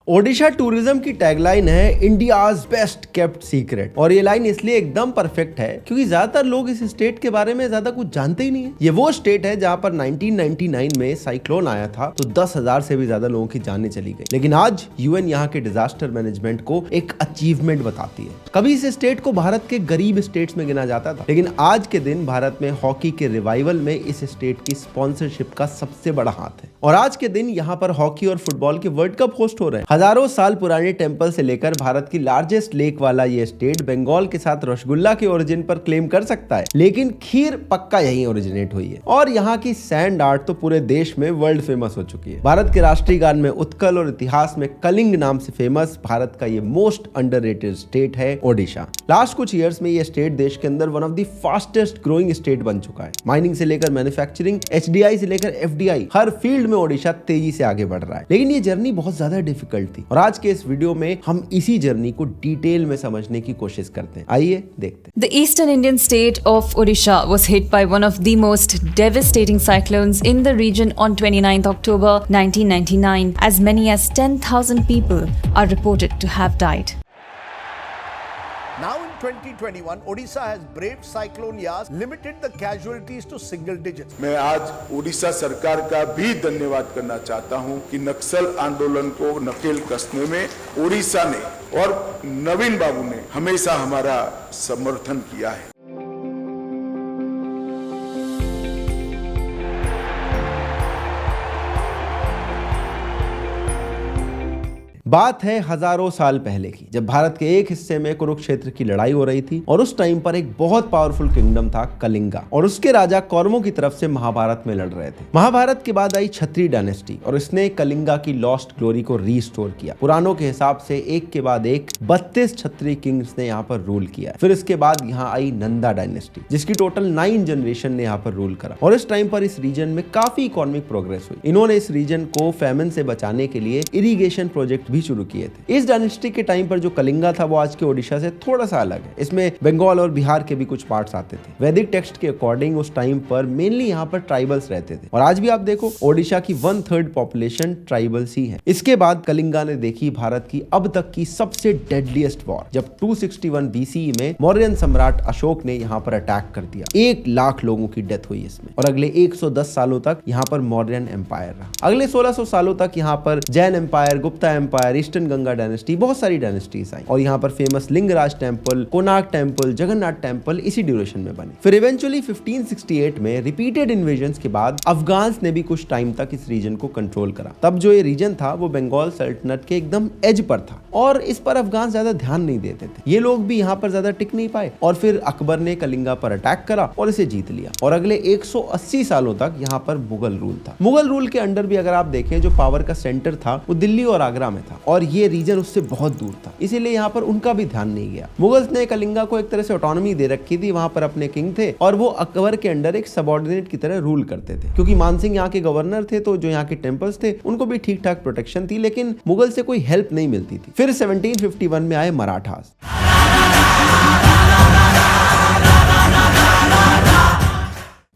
Odisha tourism की tagline है India's best kept secret. और ये लाइन इसलिए एकदम परफेक्ट है क्योंकि ज्यादातर लोग इस स्टेट के बारे में ज्यादा कुछ जानते ही नहीं है। ये वो स्टेट है जहां पर 1999 में साइक्लोन आया था तो 10,000 से भी ज्यादा लोगों की जानें चली गई। लेकिन आज यूएन यहाँ के डिजास्टर मैनेजमेंट को एक अचीवमेंट बताती है। कभी इस स्टेट को भारत के गरीब स्टेट्स में गिना जाता था, लेकिन आज के दिन भारत में हॉकी के रिवाइवल में इस स्टेट की स्पॉन्सरशिप का सबसे बड़ा हाथ है। और आज के दिन यहाँ पर हॉकी और फुटबॉल के वर्ल्ड कप होस्ट हो रहे हैं। हजारों साल पुराने टेंपल से लेकर भारत की लार्जेस्ट लेक वाला ये स्टेट बंगाल के साथ रसगुल्ला के ओरिजिन पर क्लेम कर सकता है, लेकिन खीर पक्का यहीं ओरिजिनेट हुई है। और यहाँ की सैंड आर्ट तो पूरे देश में वर्ल्ड फेमस हो चुकी है। भारत के राष्ट्रीय गान में उत्कल और इतिहास में कलिंग नाम से फेमस भारत का ये मोस्ट अंडररेटेड स्टेट है ओडिशा। लास्ट कुछ ईयर्स में ये स्टेट देश के अंदर one of the fastest growing state बन चुका है। माइनिंग से लेकर मैन्युफैक्चरिंग, एचडीआई से लेकर एफडीआई, हर फील्ड में ओडिशा तेजी से आगे बढ़ रहा है। लेकिन ये जर्नी बहुत ज्यादा डिफिकल्ट थी और आज के इस वीडियो में हम इसी जर्नी को डिटेल में समझने की कोशिश करते हैं। आइए देखते हैं। The eastern Indian state of Odisha was hit by one of the most devastating cyclones in the region on 29th October 1999. As many as 10,000 people are reported to have died. Now in 2021, Odisha has braved cyclone Yas, limited the casualties to single digits. मैं आज उड़ीसा सरकार का भी धन्यवाद करना चाहता हूं कि नक्सल आंदोलन को नकेल कसने में उड़ीसा ने और नवीन बाबू ने हमेशा हमारा समर्थन किया है। बात है हजारों साल पहले की, जब भारत के एक हिस्से में कुरुक्षेत्र की लड़ाई हो रही थी और उस टाइम पर एक बहुत पावरफुल किंगडम था कलिंगा और उसके राजा कौरवों की तरफ से महाभारत में लड़ रहे थे। महाभारत के बाद आई क्षत्रिय डायनेस्टी और इसने कलिंगा की लॉस्ट ग्लोरी को रीस्टोर किया। पुराणों के हिसाब से एक के बाद एक 32 क्षत्रिय किंग्स ने यहाँ पर रूल किया। फिर इसके बाद यहाँ आई नंदा डायनेस्टी जिसकी टोटल 9 जनरेशन ने यहाँ पर रूल करा और इस टाइम पर इस रीजन में काफी इकोनॉमिक प्रोग्रेस हुई। इन्होंने इस रीजन को फैमिन से बचाने के लिए इरिगेशन प्रोजेक्ट भी शुरू किए थे। इस डायनेस्टी के टाइम पर जो कलिंगा था वो आज के ओडिशा से थोड़ा सा अलग है। इसमें बंगाल और बिहार के भी कुछ पार्ट्स आते थे। वैदिक टेक्स्ट के अकॉर्डिंग उस टाइम पर मेनली यहाँ पर ट्राइबल्स रहते थे और आज भी आप देखो ओडिशा की 1/3 पॉपुलेशन ट्राइबल्स ही है। इसके बाद कलिंगा ने देखी भारत की अब तक की सबसे डेडलीस्ट वॉर, जब 261 BCE में मौर्यन सम्राट अशोक ने यहाँ पर अटैक कर दिया। 1 लाख लोगों की डेथ हुई इसमें और अगले 110 सालों तक यहाँ पर मौर्यन एम्पायर रहा। अगले 1600 सालों तक यहाँ पर Jain empire, Gupta empire, eastern Ganga dynasty, बहुत सारी डायनेस्टीज आई और यहाँ पर famous Lingaraj temple, Konark temple, Jagannath temple इसी ड्यूरेशन में बने। फिर इवेंचुअली 1568 में रिपीटेड इन्वेजन्स के बाद अफगान्स ने भी कुछ टाइम तक इस रीजन को कंट्रोल करा। तब जो ये रीजन था वो बंगाल सल्तनत के एकदम एज पर था और इस पर अफगान ज्यादा ध्यान नहीं देते थे। ये लोग भी यहाँ पर ज्यादा टिक नहीं पाए और फिर अकबर ने कलिंगा पर अटैक करा और इसे जीत लिया और अगले 180 सालों तक यहाँ पर मुगल रूल था। मुगल रूल के अंडर भी अगर आप देखें जो पावर का सेंटर था वो दिल्ली और आगरा में था और ये रीजन उससे बहुत दूर था, इसीलिए यहाँ पर उनका भी ध्यान नहीं गया। मुगल्स ने कलिंगा को एक तरह से ऑटोनॉमी दे रखी थी, वहां पर अपने किंग थे और वो अकबर के अंडर एक सबऑर्डिनेट की तरह रूल करते थे। क्योंकि मानसिंह यहाँ के गवर्नर थे तो जो यहाँ के टेंपल्स थे उनको भी ठीक ठाक प्रोटेक्शन थी, लेकिन मुगल से कोई हेल्प नहीं मिलती थी। फिर 1751 में आए मराठास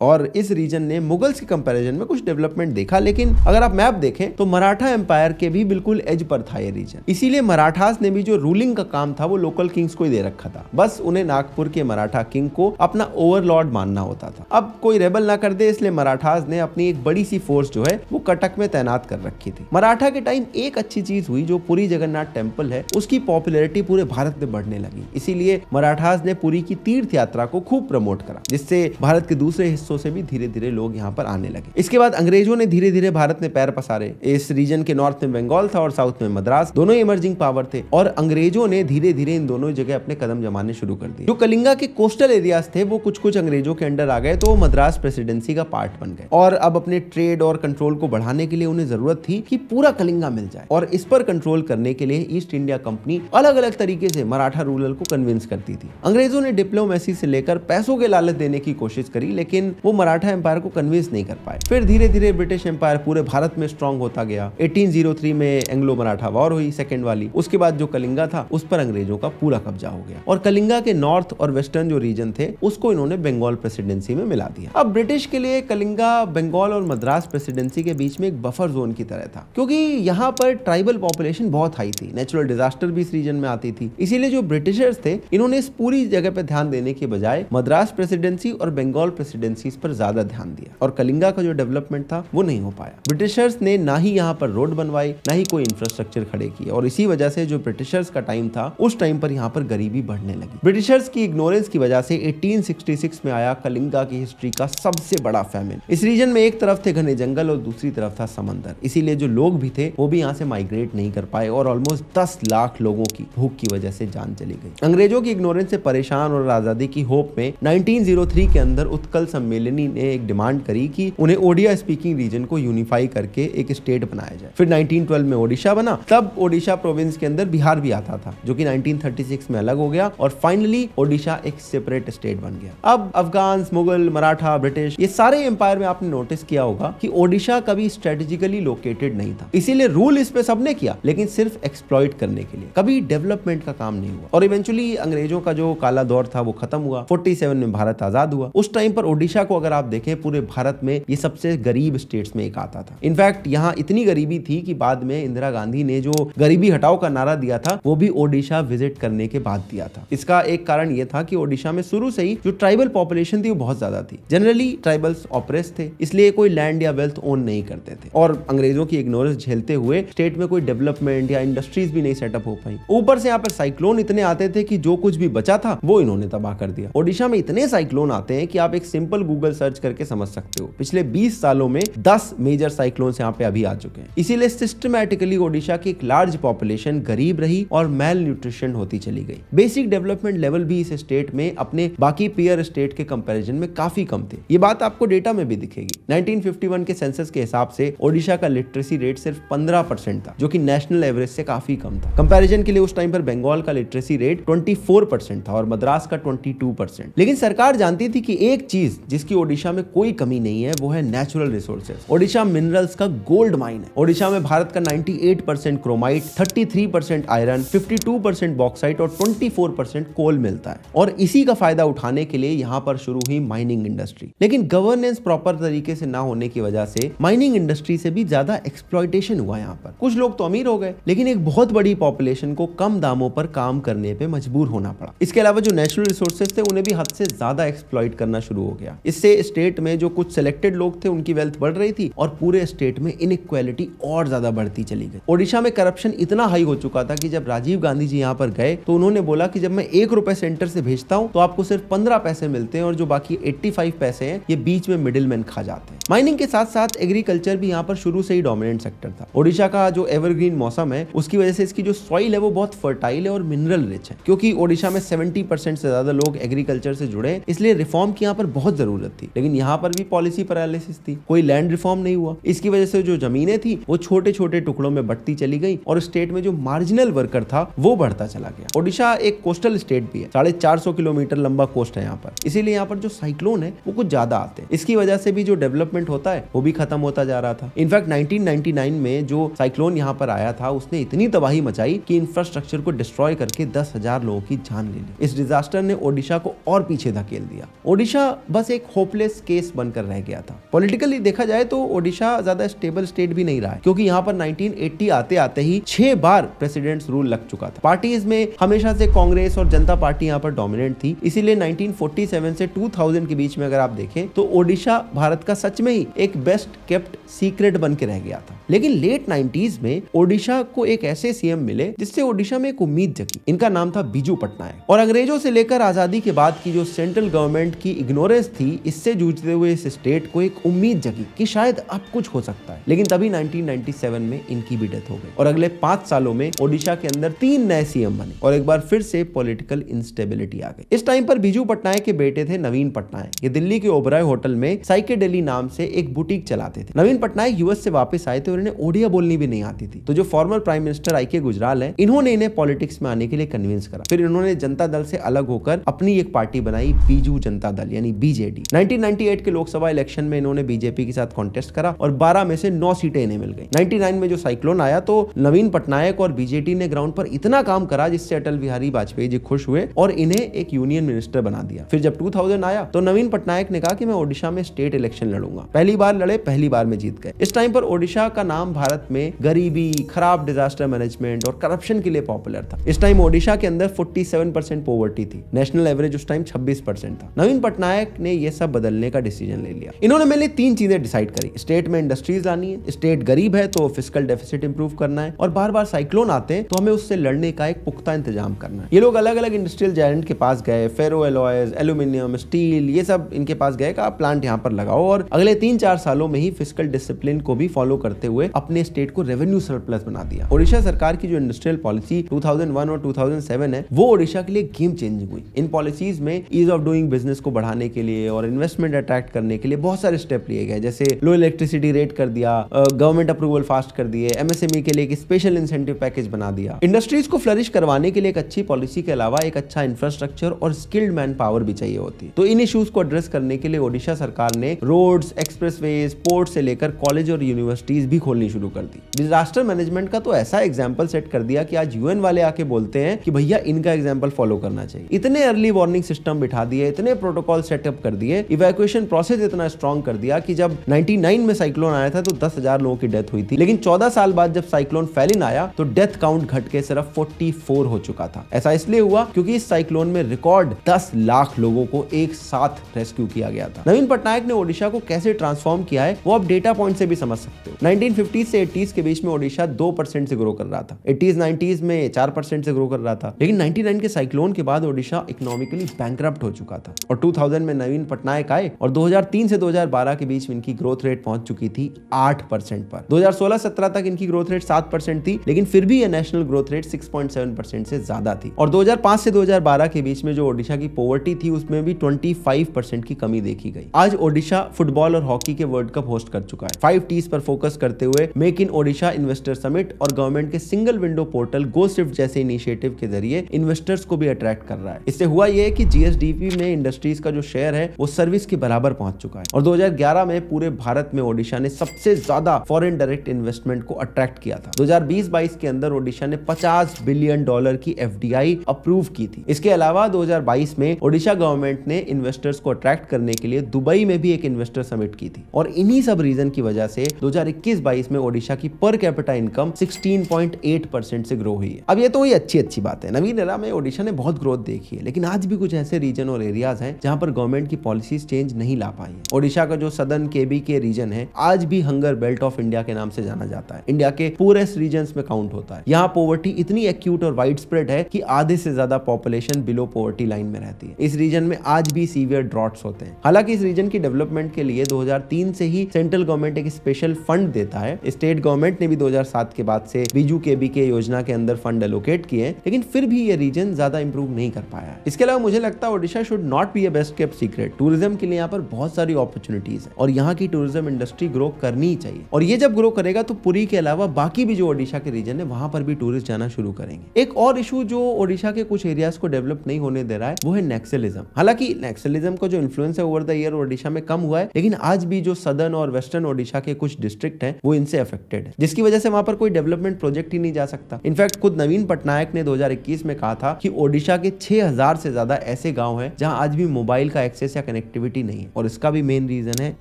और इस रीजन ने मुगल्स के कंपैरिजन में कुछ डेवलपमेंट देखा, लेकिन अगर आप मैप देखें तो मराठा एम्पायर के भी बिल्कुल एज पर था ये रीजन। इसीलिए मराठास ने भी जो रूलिंग का काम था वो लोकल किंग्स को ही दे रखा था। बस उन्हें नागपुर के मराठा किंग को अपना ओवरलॉर्ड मानना होता था। अब कोई रेबल ना कर दे इसलिए मराठास ने अपनी एक बड़ी सी फोर्स जो है वो कटक में तैनात कर रखी थी। मराठा के टाइम एक अच्छी चीज हुई, जो पुरी जगन्नाथ टेम्पल है उसकी पॉपुलैरिटी पूरे भारत में बढ़ने लगी। इसीलिए मराठास ने पुरी की तीर्थ यात्रा को खूब प्रमोट करा, जिससे भारत के दूसरे से भी धीरे धीरे लोग यहाँ पर आने लगे। इसके बाद अंग्रेजों ने धीरे धीरे भारत में पैर पसारे। इस रीजन के नॉर्थ में बंगाल था और साउथ में मद्रास, दोनों इमर्जिंग पावर थे और अंग्रेजों ने धीरे धीरे इन दोनों जगह अपने कदम जमाने शुरू कर दिए। जो कलिंगा के कोस्टल एरियाज थे वो कुछ कुछ अंग्रेजों के अंडर आ गए तो वो मद्रास प्रेसिडेंसी का पार्ट बन गए और अब अपने ट्रेड और कंट्रोल को बढ़ाने के लिए उन्हें जरूरत थी कि पूरा कलिंगा मिल जाए और इस पर कंट्रोल करने के लिए ईस्ट इंडिया कंपनी अलग अलग तरीके से मराठा रूलर को कन्विंस करती थी। अंग्रेजों ने डिप्लोमेसी से लेकर पैसों के लालच देने की कोशिश करी, लेकिन वो मराठा एम्पायर को कन्विंस नहीं कर पाए। फिर धीरे धीरे ब्रिटिश एम्पायर पूरे भारत में स्ट्रांग होता गया। 1803 में एंग्लो मराठा वॉर हुई, सेकेंड वाली। उसके बाद जो कलिंगा था उस पर अंग्रेजों का पूरा कब्जा हो गया और कलिंगा के नॉर्थ और वेस्टर्न जो रीजन थे उसको इन्होंने बंगाल प्रेसिडेंसी में मिला दिया। अब ब्रिटिश के लिए कलिंगा बंगाल और मद्रास प्रेसिडेंसी के बीच में एक बफर जोन की तरह था, क्योंकि यहाँ पर ट्राइबल पॉपुलेशन बहुत हाई थी, नेचुरल डिजास्टर भी इस रीजन में आती थी। इसीलिए जो ब्रिटिशर्स थे इन्होंने इस पूरी जगह पर ध्यान देने के बजाय मद्रास प्रेसिडेंसी और बंगाल प्रेसिडेंसी पर ज्यादा ध्यान दिया और कलिंगा का जो डेवलपमेंट था वो नहीं हो पाया। ब्रिटिशर्स ने ना ही यहाँ पर रोड बनवाई, ना ही कोई इंफ्रास्ट्रक्चर खड़े किए और इसी वजह से जो ब्रिटिशर्स का टाइम था उस टाइम पर यहाँ पर गरीबी बढ़ने लगी। ब्रिटिशर्स की इग्नोरेंस की वजह से 1866 में आया कलिंगा की हिस्ट्री का सबसे बड़ा फैमिन। इस रीजन में एक तरफ थे घने जंगल और दूसरी तरफ था समंदर, इसीलिए जो लोग भी थे वो भी यहाँ से माइग्रेट नहीं कर पाए और ऑलमोस्ट 10 लाख लोगों की भूख की वजह से जान चली गई। अंग्रेजों की इग्नोरेंस से परेशान और आजादी की होप में 1903 के अंदर उत्कल सम्मेलनी ने एक डिमांड करी कि उन्हें ओडिया स्पीकिंग रीजन को यूनिफाई करके एक स्टेट बनाया जाए। फिर 1912 में ओडिशा बना। तब ओडिशा प्रोविंस के अंदर बिहार भी आता था जो कि 1936 में अलग हो गया और फाइनली ओडिशा एक सेपरेट स्टेट बन गया। अब अफगान, मुगल, मराठा, ब्रिटिश ये सारे एम्पायर में आपने नोटिस किया होगा कि ओडिशा कभी स्ट्रेटेजिकली लोकेटेड नहीं था, इसीलिए रूल इस पे सबने किया लेकिन सिर्फ एक्सप्लॉइट करने के लिए, कभी डेवलपमेंट का काम नहीं हुआ। और इवेंचुअली अंग्रेजों का जो काला दौर था वो खत्म हुआ। 47 में भारत आजाद हुआ। उस टाइम पर ओडिशा को अगर आप देखें पूरे भारत में ये सबसे गरीब स्टेट्स में एक आता था। इनफैक्ट यहाँ इतनी गरीबी थी कि बाद में इंदिरा गांधी ने जो गरीबी हटाओ का नारा दिया था वो भी ओडिशा विजिट करने के बाद दिया था। इसका एक कारण ये था कि ओडिशा में शुरू से ही जो ट्राइबल पॉपुलेशन थी वो बहुत ज्यादा थी। जनरली ट्राइबल्स ऑप्रेस थे, इसलिए कोई लैंड या वेल्थ ओन नहीं करते थे और अंग्रेजों की इग्नोरेंस झेलते हुए स्टेट में कोई डेवलपमेंट या इंडस्ट्रीज भी नहीं सेटअप हो पाई। ऊपर से यहाँ पर साइक्लोन इतने आते थे कि जो कुछ भी बचा था वो इन्होंने तबाह कर दिया। ओडिशा में इतने साइक्लोन आते हैं कि आप एक सिंपल गूगल सर्च करके समझ सकते हो। पिछले 20 सालों में 10 मेजर साइक्लोन यहाँ पे अभी आ चुके हैं। इसीलिए सिस्टमैटिकली ओडिशा की एक लार्ज पॉपुलेशन गरीब रही और मेल न्यूट्रिशन होती चली गई। बेसिक डेवलपमेंट लेवल भी इस स्टेट में अपने बाकी पीयर स्टेट के कंपैरिजन में काफी कम थे। ये बात आपको डेटा में भी दिखेगी। 1951 के सेंसस के हिसाब से ओडिशा का लिटरेसी रेट सिर्फ 15% था, जो कि नेशनल एवरेज से काफी कम था। कंपैरिजन के लिए उस टाइम पर बंगाल का लिटरेसी रेट 24% था और मद्रास का 22%। लेकिन सरकार जानती थी कि एक चीज जिसकी ओडिशा में कोई कमी नहीं है वो है नेचुरल रिसोर्सेज। ओडिशा मिनरल्स का गोल्ड माइन है। ओडिशा में भारत का 98% क्रोमाइट, 33% आयरन, 52% बॉक्साइट और 24% कोल मिलता है और इसी का फायदा उठाने के लिए यहाँ पर शुरू हुई माइनिंग इंडस्ट्री। लेकिन गवर्नेंस प्रॉपर तरीके से ना होने की वजह से माइनिंग इंडस्ट्री से भी ज्यादा एक्सप्लॉइटेशन हुआ। यहाँ पर कुछ लोग तो अमीर हो गए लेकिन एक बहुत बड़ी पॉपुलेशन को कम दामों पर काम करने पे मजबूर होना पड़ा। इसके अलावा जो नेचुरल रिसोर्सेज थे उन्हें भी हद से ज्यादा एक्सप्लॉइट करना शुरू हो गया। इससे स्टेट में जो कुछ सिलेक्टेड लोग थे उनकी वेल्थ बढ़ रही थी और पूरे स्टेट में इनइक्वालिटी और ज्यादा बढ़ती चली गई। ओडिशा में करप्शन इतना हाई हो चुका था कि जब राजीव गांधी जी यहाँ पर गए तो उन्होंने बोला कि जब मैं 1 रुपए सेंटर से भेजता हूँ तो आपको सिर्फ 15 पैसे मिलते हैं और जो बाकी 85 पैसे हैं ये बीच में मिडिलमैन खा जाते हैं। माइनिंग के साथ साथ एग्रीकल्चर भी यहाँ पर शुरू से ही डोमिनेंट सेक्टर था। ओडिशा का जो एवरग्रीन मौसम है उसकी वजह से इसकी जो सॉइल है वो बहुत फर्टाइल है और मिनरल रिच है। क्योंकि ओडिशा में 70% से ज्यादा लोग एग्रीकल्चर से जुड़े हैं, इसलिए रिफॉर्म की यहाँ पर बहुत जरूरत थी। लेकिन यहाँ पर भी पॉलिसी पैरालिसिस थी, कोई लैंड रिफॉर्म नहीं हुआ। इसकी वजह से जो जमीनें थी वो छोटे छोटे टुकड़ों में बढ़ती चली गई और स्टेट में जो मार्जिनल वर्कर था वो बढ़ता चला गया। ओडिशा एक कोस्टल स्टेट भी है, 450 किलोमीटर लंबा कोस्ट है यहाँ पर, इसीलिए यहाँ पर जो साइक्लोन है वो कुछ ज्यादा आते हैं। इसकी वजह से भी जो डेवलपमेंट होता है वो भी खत्म होता जा रहा था। इनफैक्ट 1999 में जो साइक्लोन यहाँ पर आया था उसने इतनी तबाही मचाई कि इंफ्रास्ट्रक्चर को डिस्ट्रॉय करके 10,000 लोगों की जान ले ली। इस डिजास्टर ने ओडिशा को और पीछे धकेल दिया। ओडिशा बस एक होपलेस केस बनकर रह गया था। पॉलिटिकली देखा जाए तो ओडिशा ज्यादा स्टेबल स्टेट भी नहीं रहा है, क्योंकि यहाँ पर 1980 आते आते ही 6 बार प्रेसिडेंट्स रूल लग चुका था। पार्टीज में हमेशा से कांग्रेस और जनता पार्टी यहाँ पर डोमिनेंट थी, इसीलिए 1947 से 2000 के बीच में अगर आप देखें तो ओडिशा भारत का सच में ही एक बेस्ट केप्ट सीक्रेट बन के रह गया था। लेकिन लेट 90s में ओडिशा को एक ऐसे सीएम मिले जिससे ओडिशा में एक उम्मीद जगी। इनका नाम था बीजू पटनायक। और अंग्रेजों से लेकर आजादी के बाद की जो सेंट्रल गवर्नमेंट की इग्नोरेंस थी, इससे जूझते हुए इस स्टेट को एक उम्मीद जगी कि शायद अब कुछ हो सकता है। लेकिन तभी 1997 में इनकी भी डेथ हो गई और अगले 5 सालों में ओडिशा के अंदर 3 नए सीएम बने और एक बार फिर से पॉलिटिकल इंस्टेबिलिटी आ गई। इस टाइम पर बीजू पटनायक के बेटे थे नवीन पटनायक। ये दिल्ली के ओबराय होटल में साइकेडेली नाम से एक बुटीक चलाते थे। नवीन पटनायक यूएस से वापस आए थे और इन्हें ओडिया बोलनी भी नहीं आती थी। तो जो former prime minister IK. Gujral है, इन्होंने इन्हें पॉलिटिक्स में आने के लिए कन्विंस करा। फिर इन्होंने जनता दल से अलग होकर अपनी एक पार्टी बनाई, बीजू जनता दल यानी बीजेडी। 1998 के लोकसभा इलेक्शन में इन्होंने बीजेपी के साथ कॉन्टेस्ट करा और 12 में से 9 सीटें इन्हें मिल गई। 99 में जो साइक्लोन आया तो नवीन पटनायक और बीजेटी ने ग्राउंड पर इतना काम करा जिससे अटल बिहारी वाजपेयी जी खुश हुए और इन्हें एक यूनियन मिनिस्टर बना दिया। फिर जब 2000 आया तो नवीन पटनायक ने कहा कि मैं ओडिशा में स्टेट इलेक्शन लड़ूंगा। पहली बार लड़े, पहली बार में जीत गए। इस टाइम पर ओडिशा का नाम भारत में गरीबी, खराब डिजास्टर मैनेजमेंट और करप्शन के लिए पॉपुलर था। इस टाइम ओडिशा के अंदर 47% पॉवर्टी थी। नेशनल एवरेज उस टाइम 26% था। नवीन पटनायक ने यह सब बदलने का डिसीजन ले लिया। इन्होंने मेरे लिए 3 चीजें डिसाइड करी। स्टेट में इंडस्ट्रीज लानी है, स्टेट गरीब है तो फिस्कल डेफिसिट इंप्रूव करना है, और बार बार साइक्लोन आते हैं तो हमें उससे लड़ने का एक पुख्ता इंतजाम करना है। ये लोग अलग अलग इंडस्ट्रियल जायंट के पास गए, फेरो एलॉयज, एल्यूमिनियम, स्टील, ये सब इनके पास गए कि आप प्लांट यहाँ पर लगाओ और अगले 3-4 सालों में ही फिस्कल डिसिप्लिन को भी फॉलो करते हुए अपने स्टेट को रेवेन्यू सरप्लस बना दिया। ओडिशा सरकार की जो इंडस्ट्रियल पॉलिसी 2001 और 2007 है वो ओडिशा के लिए गेम चेंजिंग हुई। इन पॉलिसीज में ईज ऑफ डूइंग बिजनेस को बढ़ाने के लिए और इन्वेस्टमेंट अट्रैक्ट करने के लिए बहुत सारे स्टेप लिए गए, जैसे लो इलेक्ट्रिसिटी रेट कर दिया, गवर्नमेंट अप्रूवल फास्ट कर दिए, एमएसएमई के लिए एक स्पेशल इंसेंटिव पैकेज बना दिया। इंडस्ट्रीज को फ्लरिश करवाने के लिए एक अच्छी पॉलिसी के अलावा एक अच्छा इंफ्रास्ट्रक्चर और स्किल्ड मैन पावर भी चाहिए होती। तो इन इश्यूज को एड्रेस करने के लिए ओडिशा सरकार ने रोड्स, एक्सप्रेसवेज, पोर्ट से लेकर कॉलेज और यूनिवर्सिटीज भी खोलनी शुरू कर दी। डिजास्टर मैनेजमेंट का तो ऐसा एग्जाम्पल सेट कर दिया कि आज यूएन वाले आके बोलते हैं कि भैया इनका एग्जाम्पल फॉलो करना चाहिए। इतने अर्ली वार्निंग सिस्टम बिठा दिए, इतने प्रोटोकॉल सेटअप कर दिए, इवैक्यूएशन प्रोसेस इतना स्ट्रॉन्ग कर दिया कि जब 99 में साइक्लोन आया था तो 10,000 लोगों की डेथ हुई थी, लेकिन 14 साल बाद जब साइक्लोन फेलिन आया तो डेथ काउंट घट के सिर्फ 44 हो चुका था। ऐसा इसलिए हुआ क्योंकि इस साइक्लोन में रिकॉर्ड 10 लाख लोगों को एक साथ रेस्क्यू किया गया था। नवीन पटनायक ने ओडिशा को कैसे ट्रांसफॉर्म किया है वो आप डेटा पॉइंट से भी समझ सकते हो। 1950 से 80s के बीच में ओडिशा 2% से ग्रो कर रहा था, 80s 90s में 4% से ग्रो कर रहा था, लेकिन 99 के साइक्लोन के बाद ओडिशा इकोनॉमिकली बैंकरप्ट हो चुका था। और 2000 में नवीन पटनायक आए और 2003 से 2012 के बीच में इनकी ग्रोथ रेट पहुंच चुकी थी 8% पर। 2016-17 तक इनकी ग्रोथ रेट 7% थी, लेकिन फिर भी यह नेशनल ग्रोथ रेट 6.7% से ज्यादा थी। और 2005 से 2012 के बीच में जो ओडिशा की पॉवर्टी थी उसमें भी 25% की कमी देखी गई। आज ओडिशा फुटबॉल और हॉकी के वर्ल्ड कप होस्ट कर चुका है। 5 T's पर फोकस करते हुए make in Odisha investor summit और गवर्नमेंट के सिंगल विंडो पोर्टल गो स्विफ्ट जैसे इनिशिएटिव के जरिए इन्वेस्टर्स को भी अट्रैक्ट कर रहा है। इससे हुआ यह कि जीएसडीपी में इंडस्ट्रीज का जो शेयर है वो सर्विस के बराबर पहुंच चुका है। और 2011 में पूरे भारत में ओडिशा ने सबसे ज्यादा फॉरेन डायरेक्ट इन्वेस्टमेंट को अट्रैक्ट किया था। 2020-22 के अंदर ओडिशा ने $50 बिलियन की एफडीआई अप्रूव की थी। इसके अलावा 2022 में ओडिशा गवर्नमेंट ने इन्वेस्टर्स को अट्रैक्ट करने के लिए दुबई में भी एक इन्वेस्टर समिट की थी। और इन्हीं सब रीजन की वजह से 2021-22 में ओडिशा की पर कैपिटा इनकम 16.8% से ग्रो हुई है। अब ये तो ही अच्छी बात है। नवीन एरा में ओडिशा ने बहुत ग्रोथ देखी है, लेकिन आज भी कुछ ऐसे रीजन और एरियाज हैं जहां पर गवर्नमेंट की पॉलिसीज चेंज नहीं ला पाई है। ओडिशा का जो सदर्न केबी के रीजन है आज भी हंगर बेल्ट ऑफ इंडिया के नाम से जाना जाता है। इंडिया के पूरेस्ट रीजन्स में काउंट होता है। यहाँ पॉवर्टी इतनी एक्यूट और वाइड स्प्रेड है कि आधे से ज्यादा पॉपुलेशन बिलो पॉवर्टी लाइन में रहती है। इस रीजन में आज भी सीवियर ड्रॉट्स होते हैं। हालांकि इस रीजन की डेवलपमेंट के लिए 2003 से ही सेंट्रल गवर्नमेंट एक स्पेशल फंड देता है। स्टेट गवर्नमेंट ने भी 2007 के बाद से बीजू केबी के योजना के अंदर फंड एलोकेट किए, लेकिन फिर भी ये रीजन ज्यादा इंप्रूव नहीं कर पाया है। इसके अलावा मुझे लगता है Odisha should not be a best kept secret. Tourism के लिए यहाँ पर बहुत सारी अपॉर्चुनिटीज है और यहाँ की टूरिज्म इंडस्ट्री ग्रो करनी ही चाहिए। और ये जब ग्रो करेगा तो पुरी के अलावा बाकी भी जो ओडिशा के रीजन है वहां पर भी टूरिस्ट जाना शुरू करेंगे। एक और इशू जो ओडिशा के कुछ एरियाज को डेवलप नहीं होने दे रहा है वो है नक्सलिज्म। हालांकि नक्सलिज्म का जो इन्फ्लुएंस है ओवर द ईयर ओडिशा में कम हुआ है, लेकिन आज भी जो सदर्न और वेस्टर्न ओडिशा के कुछ डिस्ट्रिक्ट हैं वो इनसे अफेक्टेड है, जिसकी वजह से वहां पर कोई डेवलपमेंट प्रोजेक्ट ही नहीं जा सकता। इनफैक्ट खुद नवीन पटनायक ने 2021 में कहा था कि ओडिशा के 6000 से ज्यादा ऐसे गांव हैं जहां आज भी मोबाइल का एक्सेस या कनेक्टिविटी नहीं है, और इसका भी मेन रीजन है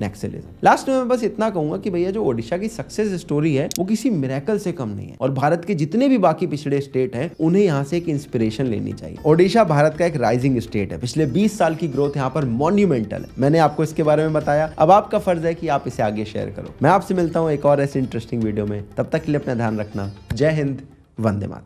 नक्सलिज्म। लास्ट में मैं बस इतना कहूंगा कि भैया जो ओडिशा की सक्सेस स्टोरी है वो किसी मिरेकल से कम नहीं है, और भारत के जितने भी बाकी पिछड़े स्टेट हैं उन्हें यहाँ से एक इंस्पिरेशन लेनी चाहिए। ओडिशा भारत का एक राइजिंग स्टेट है। पिछले 20 साल की ग्रोथ यहाँ पर मॉन्यूमेंटल है। मैंने आपको इसके बारे में बताया, अब आपका फर्ज है कि आप इसे आगे शेयर करो। मैं आपसे मिलता हूँ एक और ऐसी इंटरेस्टिंग वीडियो में, तब तक के लिए अपना ध्यान रखना। जय हिंद, वंदे मातरम।